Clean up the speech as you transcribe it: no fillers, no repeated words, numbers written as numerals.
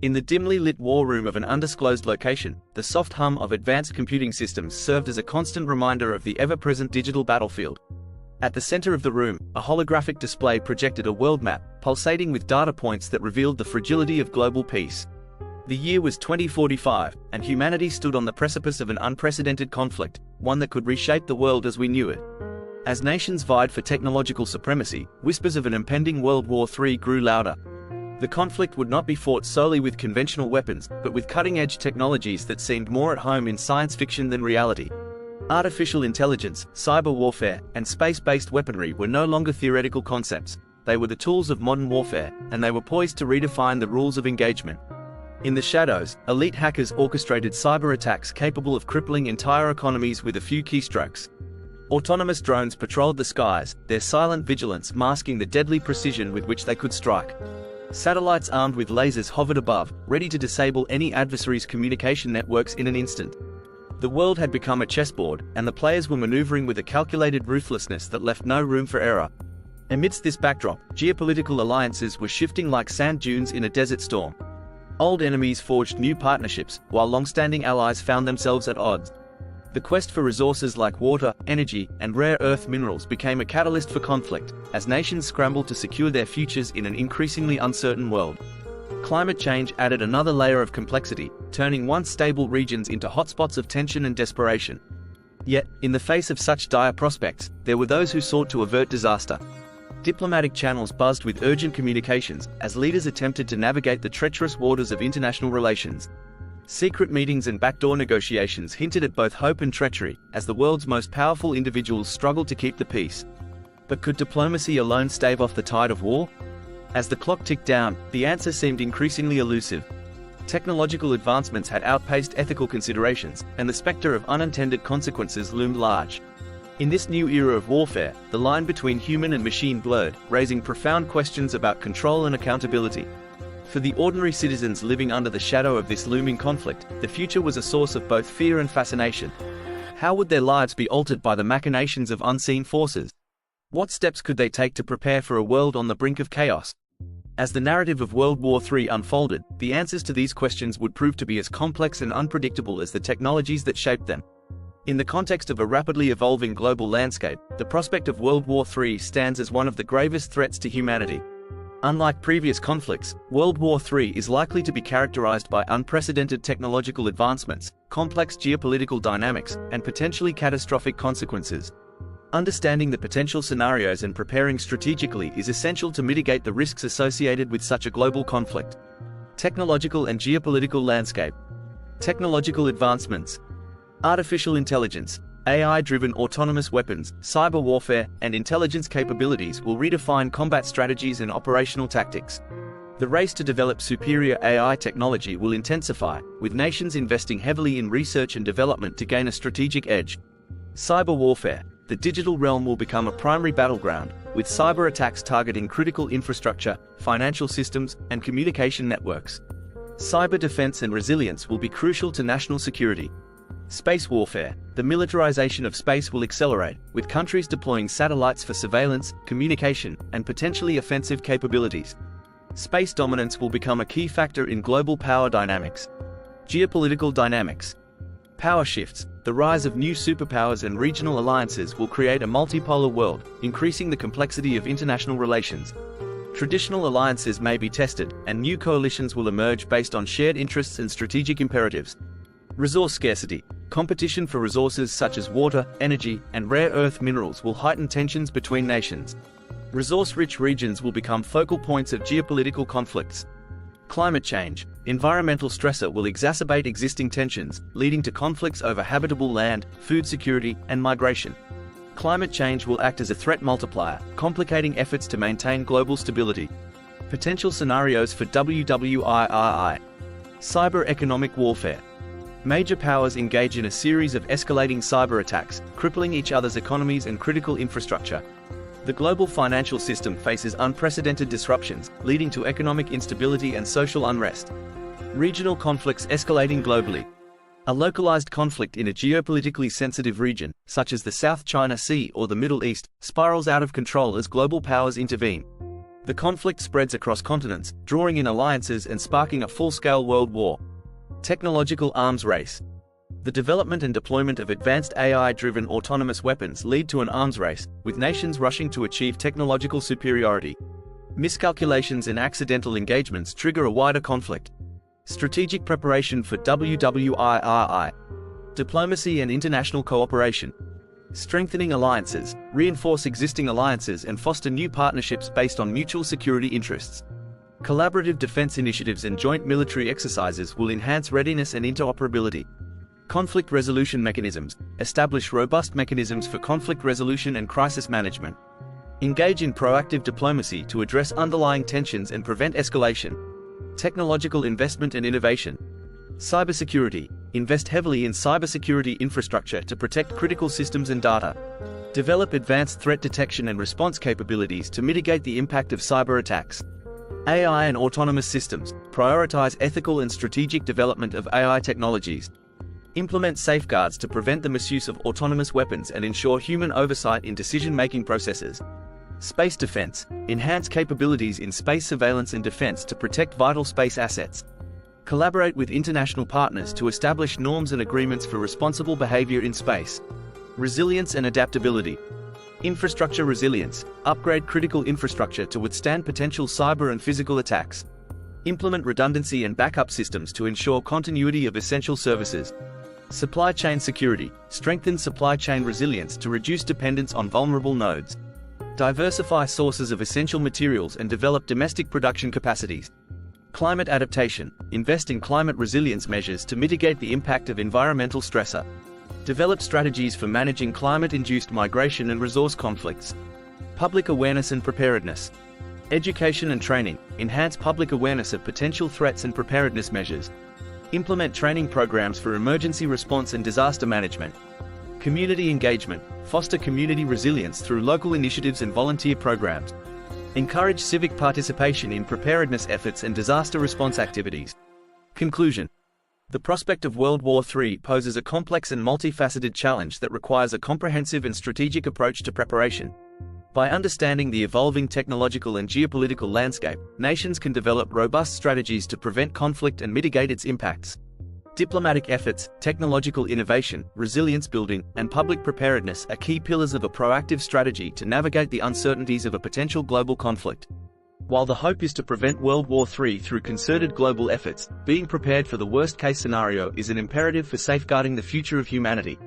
In the dimly lit war room of an undisclosed location, the soft hum of advanced computing systems served as a constant reminder of the ever-present digital battlefield. At the center of the room, a holographic display projected a world map, pulsating with data points that revealed the fragility of global peace. The year was 2045, and humanity stood on the precipice of an unprecedented conflict, one that could reshape the world as we knew it. As nations vied for technological supremacy, whispers of an impending World War III grew louder. The conflict would not be fought solely with conventional weapons, but with cutting-edge technologies that seemed more at home in science fiction than reality. Artificial intelligence, cyber warfare, and space-based weaponry were no longer theoretical concepts. They were the tools of modern warfare, and they were poised to redefine the rules of engagement. In the shadows, elite hackers orchestrated cyber attacks capable of crippling entire economies with a few keystrokes. Autonomous drones patrolled the skies, their silent vigilance masking the deadly precision with which they could strike. Satellites armed with lasers hovered above, ready to disable any adversary's communication networks in an instant. The world had become a chessboard, and the players were maneuvering with a calculated ruthlessness that left no room for error. Amidst this backdrop, geopolitical alliances were shifting like sand dunes in a desert storm. Old enemies forged new partnerships, while long-standing allies found themselves at odds. The quest for resources like water, energy, and rare earth minerals became a catalyst for conflict, as nations scrambled to secure their futures in an increasingly uncertain world. Climate change added another layer of complexity, turning once stable regions into hotspots of tension and desperation. Yet, in the face of such dire prospects, there were those who sought to avert disaster. Diplomatic channels buzzed with urgent communications, as leaders attempted to navigate the treacherous waters of international relations. Secret meetings and backdoor negotiations hinted at both hope and treachery, as the world's most powerful individuals struggled to keep the peace. But could diplomacy alone stave off the tide of war? As the clock ticked down, the answer seemed increasingly elusive. Technological advancements had outpaced ethical considerations, and the specter of unintended consequences loomed large. In this new era of warfare, the line between human and machine blurred, raising profound questions about control and accountability. For the ordinary citizens living under the shadow of this looming conflict, the future was a source of both fear and fascination. How would their lives be altered by the machinations of unseen forces? What steps could they take to prepare for a world on the brink of chaos? As the narrative of World War III unfolded, the answers to these questions would prove to be as complex and unpredictable as the technologies that shaped them. In the context of a rapidly evolving global landscape, the prospect of World War III stands as one of the gravest threats to humanity. Unlike previous conflicts, World War III is likely to be characterized by unprecedented technological advancements, complex geopolitical dynamics, and potentially catastrophic consequences. Understanding the potential scenarios and preparing strategically is essential to mitigate the risks associated with such a global conflict. Technological and geopolitical landscape. Technological advancements. Artificial intelligence, AI-driven autonomous weapons, cyber warfare, and intelligence capabilities will redefine combat strategies and operational tactics. The race to develop superior AI technology will intensify, with nations investing heavily in research and development to gain a strategic edge. Cyber warfare. The digital realm will become a primary battleground, with cyber attacks targeting critical infrastructure, financial systems, and communication networks. Cyber defense and resilience will be crucial to national security. Space warfare. The militarization of space will accelerate, with countries deploying satellites for surveillance, communication, and potentially offensive capabilities. Space dominance will become a key factor in global power dynamics. Geopolitical dynamics. Power shifts. The rise of new superpowers and regional alliances will create a multipolar world, increasing the complexity of international relations. Traditional alliances may be tested, and new coalitions will emerge based on shared interests and strategic imperatives. Resource scarcity. Competition for resources such as water, energy, and rare earth minerals will heighten tensions between nations. Resource-rich regions will become focal points of geopolitical conflicts. Climate change. Environmental stressor will exacerbate existing tensions, leading to conflicts over habitable land, food security, and migration. Climate change will act as a threat multiplier, complicating efforts to maintain global stability. Potential scenarios for WWII. Cyber economic warfare. Major powers engage in a series of escalating cyber attacks, crippling each other's economies and critical infrastructure. The global financial system faces unprecedented disruptions, leading to economic instability and social unrest. Regional conflicts escalating globally. A localized conflict in a geopolitically sensitive region, such as the South China Sea or the Middle East, spirals out of control as global powers intervene. The conflict spreads across continents, drawing in alliances and sparking a full-scale world war. Technological arms race. The development and deployment of advanced AI-driven autonomous weapons lead to an arms race, with nations rushing to achieve technological superiority. Miscalculations and accidental engagements trigger a wider conflict. Strategic preparation for WWIRI. Diplomacy and international cooperation. Strengthening alliances, reinforce existing alliances and foster new partnerships based on mutual security interests. Collaborative defense initiatives and joint military exercises will enhance readiness and interoperability. Conflict resolution mechanisms, establish robust mechanisms for conflict resolution and crisis management. Engage in proactive diplomacy to address underlying tensions and prevent escalation. Technological investment and innovation. Cybersecurity, invest heavily in cybersecurity infrastructure to protect critical systems and data. Develop advanced threat detection and response capabilities to mitigate the impact of cyber attacks. AI and autonomous systems, prioritize ethical and strategic development of AI technologies. Implement safeguards to prevent the misuse of autonomous weapons and ensure human oversight in decision-making processes. Space defense, enhance capabilities in space surveillance and defense to protect vital space assets. Collaborate with international partners to establish norms and agreements for responsible behavior in space. Resilience and adaptability. Infrastructure resilience, upgrade critical infrastructure to withstand potential cyber and physical attacks. Implement redundancy and backup systems to ensure continuity of essential services. Supply chain security, strengthen supply chain resilience to reduce dependence on vulnerable nodes. Diversify sources of essential materials and develop domestic production capacities. Climate adaptation, invest in climate resilience measures to mitigate the impact of environmental stressor. Develop strategies for managing climate-induced migration and resource conflicts. Public awareness and preparedness. Education and training, enhance public awareness of potential threats and preparedness measures. Implement training programs for emergency response and disaster management. Community engagement, foster community resilience through local initiatives and volunteer programs. Encourage civic participation in preparedness efforts and disaster response activities. Conclusion. The prospect of World War III poses a complex and multifaceted challenge that requires a comprehensive and strategic approach to preparation. By understanding the evolving technological and geopolitical landscape, nations can develop robust strategies to prevent conflict and mitigate its impacts. Diplomatic efforts, technological innovation, resilience building, and public preparedness are key pillars of a proactive strategy to navigate the uncertainties of a potential global conflict. While the hope is to prevent World War III through concerted global efforts, being prepared for the worst-case scenario is an imperative for safeguarding the future of humanity.